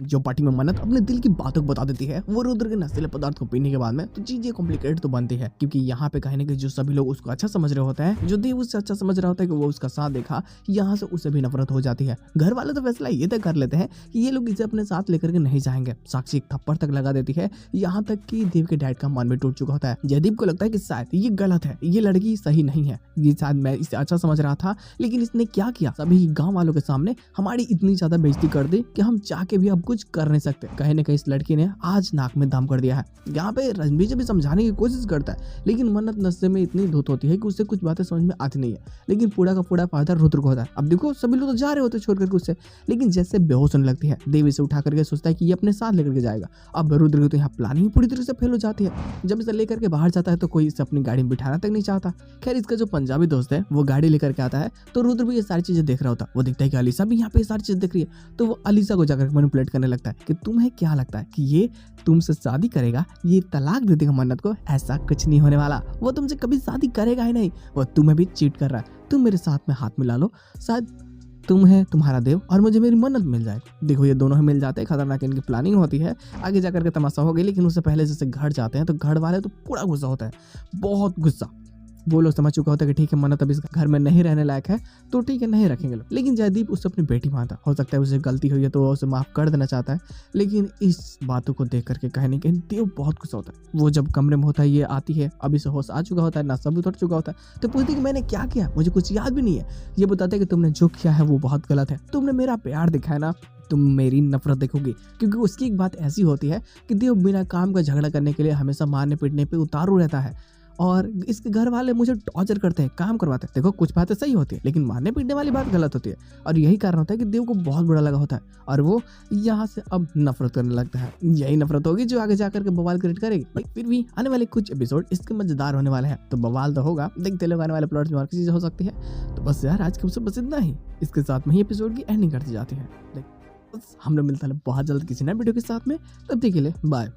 जो पार्टी में मन्नत अपने दिल की बातों को बता देती है वो रुद्र के नशीले पदार्थ को पीने के बाद में, तो चीजें कॉम्प्लिकेटेड तो बनती है, क्योंकि यहाँ पे कहने के जो सभी लोग उसको अच्छा समझ रहे होते हैं, जो देव उससे अच्छा समझ रहा होता है कि वो उसका साथ देखा, यहाँ से उसे भी नफरत हो जाती है। घर वाले तो फैसला ये तय कर लेते हैं कि ये लोग इसे अपने साथ लेकर के नहीं जाएंगे। साक्षी एक थप्पड़ तक लगा देती है, यहाँ तक कि देव के डैड का मन भी टूट चुका होता है। जयदीप को लगता है कि शायद ये गलत है, ये लड़की सही नहीं है, ये शायद मैं इसे अच्छा समझ रहा था, लेकिन इसने क्या किया, सभी गांव वालों के सामने हमारी इतनी ज्यादा बेइज्जती कर दी कि हम चाह के भी अब कुछ कर नहीं सकते। कहीं न कहीं इस लड़की ने आज नाक में दम कर दिया है। यहाँ पे रणबीर जब भी समझाने की कोशिश करता है, लेकिन मन्नत नशे में इतनी धुत होती है कि उससे कुछ बातें समझ में आती नहीं है, लेकिन पूरा का पूरा फायदा रुद्र को होता है। अब देखो सभी लोग तो जा रहे होते छोड़ करके उससे, लेकिन जैसे बेहोश होने लगती है, देव इसे उठा करके सोचता है कि ये अपने साथ लेकर के जाएगा। अब रुद्र की तो यहाँ प्लानिंग पूरी तरह से फेल हो जाती है। जब इसे लेकर के बाहर जाता है तो कोई इसे अपनी गाड़ी में बिठाना तक नहीं चाहता। खैर इसका जो पंजाबी दोस्त है वो गाड़ी लेकर के आता है, तो रुद्र भी ये सारी चीजें देख रहा होता है। वो देखता है कि अलीसा भी यहाँ पे ये सारी चीजें देख रही है, तो वो अलीसा को जाकर मैनिपुलेट करने लगता है कि तुम्हें क्या लगता है कि ये तुमसे शादी करेगा, ये तलाक दे देगा मन्नत को? ऐसा कुछ नहीं होने वाला, वो तुमसे कभी शादी करेगा ही नहीं, वो तुम्हें भी चीट कर रहा है। तुम मेरे साथ में हाथ मिला लो, शायद तुम्हें तुम्हारा देव और मुझे मेरी मन्नत मिल जाए। देखो ये दोनों ही मिल जाते हैं, खतरनाक इनकी प्लानिंग होती है। आगे जाकर के तमाशा हो गई, लेकिन उससे पहले जैसे घर जाते हैं तो घर वाले तो पूरा गुस्सा होता है, बहुत गुस्सा। वो लोग समझ चुका होता है कि ठीक है मन्नत अब इस घर में नहीं रहने लायक है, तो ठीक है नहीं रखेंगे लोग। लेकिन जयदीप उससे अपनी बेटी मानता, हो सकता है उसे गलती हुई है तो उसे माफ कर देना चाहता है, लेकिन इस बातों को देख करके कहने के देव बहुत गुस्सा होता है। वो जब कमरे में होता है, ये आती है, अभी से होश आ चुका होता है, नशा भी उतर चुका होता है, तो पूछती कि मैंने क्या किया, मुझे कुछ याद भी नहीं है। ये बताते कि तुमने जो किया है वो बहुत गलत है, तुमने मेरा प्यार दिखाया ना, तुम मेरी नफरत देखोगी। क्योंकि उसकी एक बात ऐसी होती है कि देव बिना काम का झगड़ा करने के लिए हमेशा मारने पीटने पे उतारू रहता है, और इसके घर वाले मुझे टॉर्चर करते हैं, काम करवाते हैं। देखो कुछ बातें सही होती है, लेकिन मारने पीटने वाली बात गलत होती है, और यही कारण होता है कि देव को बहुत बुरा लगा होता है, और वो यहाँ से अब नफरत करने लगता है। यही नफरत होगी जो आगे जाकर के बवाल क्रिएट करेगी। भाई फिर भी आने वाले कुछ एपिसोड इसके मजेदार होने वाले हैं, तो बवाल तो होगा, देखते लोग आने वाले प्लॉट में और किसी चीज हो सकती है। तो बस यार आज के बस इतना ही, इसके साथ में ही एपिसोड की एंडिंग कर दी जाती है। हम लोग मिलता है बहुत जल्द किसी नए वीडियो के साथ में, तब तक के लिए बाय।